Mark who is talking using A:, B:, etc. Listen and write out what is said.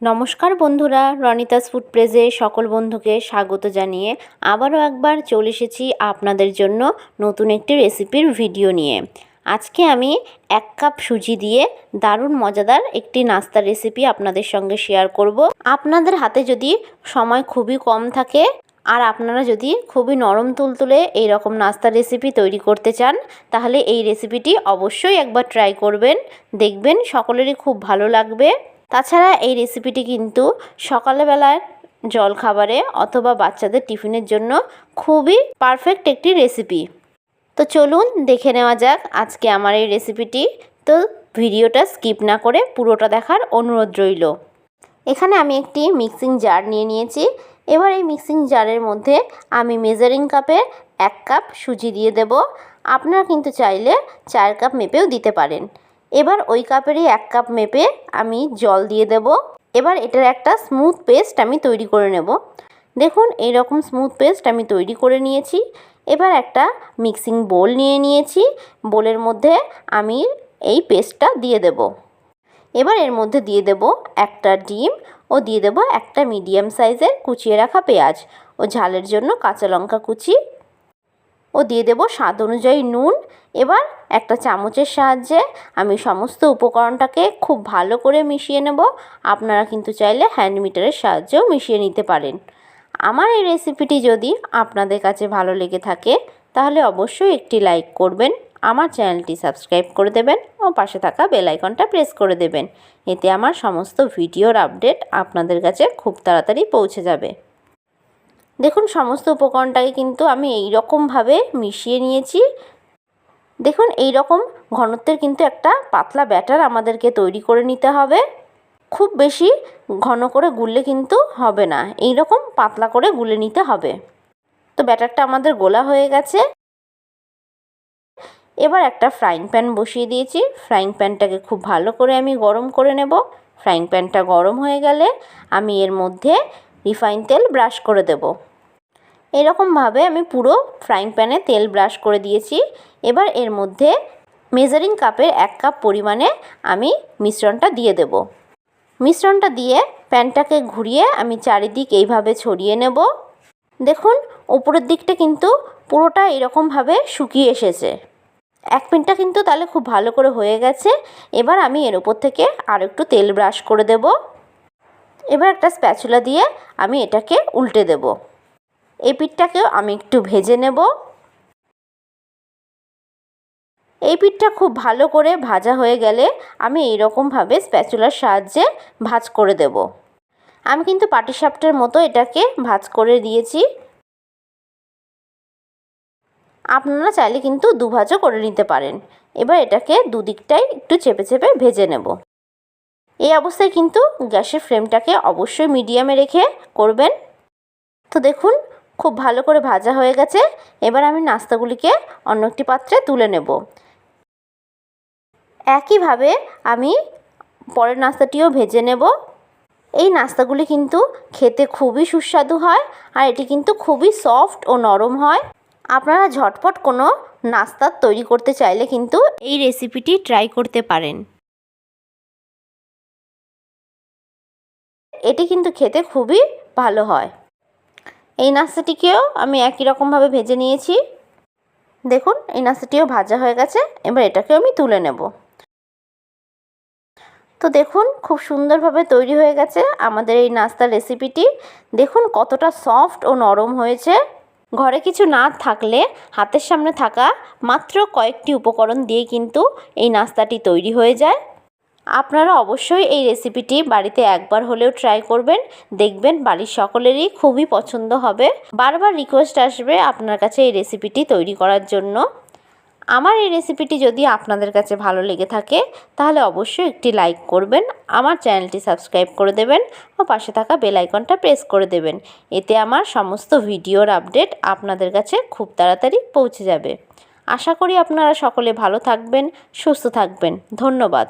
A: নমস্কার বন্ধুরা, রনিতাস ফুড প্রেজে সকল বন্ধুকে স্বাগত জানিয়ে আবারও একবার চলে এসেছি আপনাদের জন্য নতুন একটি রেসিপির ভিডিও নিয়ে। আজকে আমি 1 কাপ সুজি দিয়ে দারুণ মজাদার একটি নাস্তার রেসিপি আপনাদের সঙ্গে শেয়ার করব। আপনাদের হাতে যদি সময় খুবই কম থাকে আর আপনারা যদি খুবই নরম তুলতুলে এইরকম নাস্তার রেসিপি তৈরি করতে চান, তাহলে এই রেসিপিটি অবশ্যই একবার ট্রাই করবেন, দেখবেন সকলেরই খুব ভালো লাগবে। তাছাড়া এই রেসিপিটি কিন্তু সকালবেলার জলখাবারে অথবা বাচ্চাদের টিফিনের জন্য খুবই পারফেক্ট একটি রেসিপি। তো চলুন দেখে নেওয়া যাক আজকে আমার এই রেসিপিটি। তো ভিডিওটা স্কিপ না করে পুরোটা দেখার অনুরোধ রইল। এখানে আমি একটি মিক্সিং জার নিয়ে নিয়েছি। এবার এই মিক্সিং জারের মধ্যে আমি মেজারিং কাপে 1 কাপ সুজি দিয়ে দেব। আপনারা কিন্তু চাইলে 4 কাপ মেপেও দিতে পারেন। এবার ওই কাপেরই 1 কাপ মেপে আমি জল দিয়ে দেব। এবার এটার একটা স্মুথ পেস্ট আমি তৈরি করে নেব। দেখুন এইরকম স্মুথ পেস্ট আমি তৈরি করে নিয়েছি। এবার একটা মিক্সিং বোল নিয়ে নিয়েছি। বোলের মধ্যে আমি এই পেস্টটা দিয়ে দেব। এবার এর মধ্যে দিয়ে দেব একটা ডিম ও দিয়ে দেব একটা মিডিয়াম সাইজের কুচিয়ে রাখা পেঁয়াজ ও ঝালের জন্য কাঁচা লঙ্কা কুচি ও দিয়ে দেব স্বাদ অনুযায়ী নুন। এবার একটা চামচের সাহায্যে আমি সমস্ত উপকরণটাকে খুব ভালো করে মিশিয়ে নেব। আপনারা কিন্তু চাইলে হ্যান্ড মিটারের সাহায্যেও মিশিয়ে নিতে পারেন। আমার এই রেসিপিটি যদি আপনাদের কাছে ভালো লেগে থাকে তাহলে অবশ্যই একটি লাইক করবেন, আমার চ্যানেলটি সাবস্ক্রাইব করে দেবেন ও পাশে থাকা বেল আইকনটা প্রেস করে দেবেন। এতে আমার সমস্ত ভিডিওর আপডেট আপনাদের কাছে খুব তাড়াতাড়ি পৌঁছে যাবে। দেখুন সমস্ত উপকরণটাকে কিন্তু আমি এই রকমভাবে মিশিয়ে নিয়েছি। দেখুন এই রকম ঘনত্বের কিন্তু একটা পাতলা ব্যাটার আমাদেরকে তৈরি করে নিতে হবে। খুব বেশি ঘন করে গুললে কিন্তু হবে না, এই রকম পাতলা করে গুলে নিতে হবে। তো ব্যাটারটা আমাদের গোলা হয়ে গেছে। এবার একটা ফ্রাইং প্যান বসিয়ে দিয়েছি। ফ্রাইং প্যানটাকে খুব ভালো করে আমি গরম করে নেব। ফ্রাইং প্যানটা গরম হয়ে গেলে আমি এর মধ্যে রিফাইন তেল ব্রাশ করে দেব। এরকমভাবে আমি পুরো ফ্রাইং প্যানে তেল ব্রাশ করে দিয়েছি। এবার এর মধ্যে মেজারিং কাপের 1 কাপ পরিমাণে আমি মিশ্রণটা দিয়ে দেব। মিশ্রণটা দিয়ে প্যানটাকে ঘুরিয়ে আমি চারিদিক এইভাবে ছড়িয়ে নেব। দেখুন উপরের দিকটা কিন্তু পুরোটা এরকমভাবে শুকিয়ে এসেছে। 1 মিনিটটা কিন্তু তাহলে খুব ভালো করে হয়ে গেছে। এবার আমি এর উপর থেকে আর একটু তেল ব্রাশ করে দেব। এবার একটা স্প্যাচুলা দিয়ে আমি এটাকে উল্টে দেব। এই পিঠটাকেও আমি একটু ভেজে নেব। এই পিঠটা খুব ভালো করে ভাজা হয়ে গেলে আমি এইরকমভাবে স্প্যাচুলার সাহায্যে ভাঁজ করে দেব। আমি কিন্তু পাটিসাপটার মতো এটাকে ভাঁজ করে দিয়েছি। আপনারা চাইলে কিন্তু দুভাজও করে নিতে পারেন। এবার এটাকে দুদিকটাই একটু চেপে চেপে ভেজে নেব। এই অবস্থায় কিন্তু গ্যাসের ফ্লেমটাকে অবশ্যই মিডিয়ামে রেখে করবেন। তো দেখুন খুব ভালো করে ভাজা হয়ে গেছে। এবার আমি নাস্তাগুলিকে অন্য একটি পাত্রে তুলে নেব। একইভাবে আমি পরের নাস্তাটিও ভেজে নেব। এই নাস্তাগুলি কিন্তু খেতে খুবই সুস্বাদু হয় আর এটি কিন্তু খুবই সফট ও নরম হয়। আপনারা ঝটপট কোনো নাস্তা তৈরি করতে চাইলে কিন্তু এই রেসিপিটি ট্রাই করতে পারেন। এটি কিন্তু খেতে খুবই ভালো হয়। এই নাস্তাটিকেও আমি একই রকমভাবে ভেজে নিয়েছি। দেখুন এই নাস্তাটিও ভাজা হয়ে গেছে। এবার এটাকেও আমি তুলে নেব। তো দেখুন খুব সুন্দরভাবে তৈরি হয়ে গেছে আমাদের এই নাস্তার রেসিপিটি। দেখুন কতটা সফট ও নরম হয়েছে। ঘরে কিছু না থাকলে হাতের সামনে থাকা মাত্র কয়েকটি উপকরণ দিয়ে কিন্তু এই নাস্তাটি তৈরি হয়ে যায়। আপনারা অবশ্যই এই রেসিপিটি বাড়িতে একবার হলেও ট্রাই করবেন, দেখবেন বাড়ির সকলেরই খুবই পছন্দ হবে। বারবার রিকোয়েস্ট আসবে আপনার কাছে এই রেসিপিটি তৈরি করার জন্য। আমার এই রেসিপিটি যদি আপনাদের কাছে ভালো লেগে থাকে তাহলে অবশ্যই একটি লাইক করবেন, আমার চ্যানেলটি সাবস্ক্রাইব করে দেবেন ও পাশে থাকা বেল আইকনটা প্রেস করে দেবেন। এতে আমার সমস্ত ভিডিওর আপডেট আপনাদের কাছে খুব তাড়াতাড়ি পৌঁছে যাবে। আশা করি আপনারা সকলে ভালো থাকবেন, সুস্থ থাকবেন। ধন্যবাদ।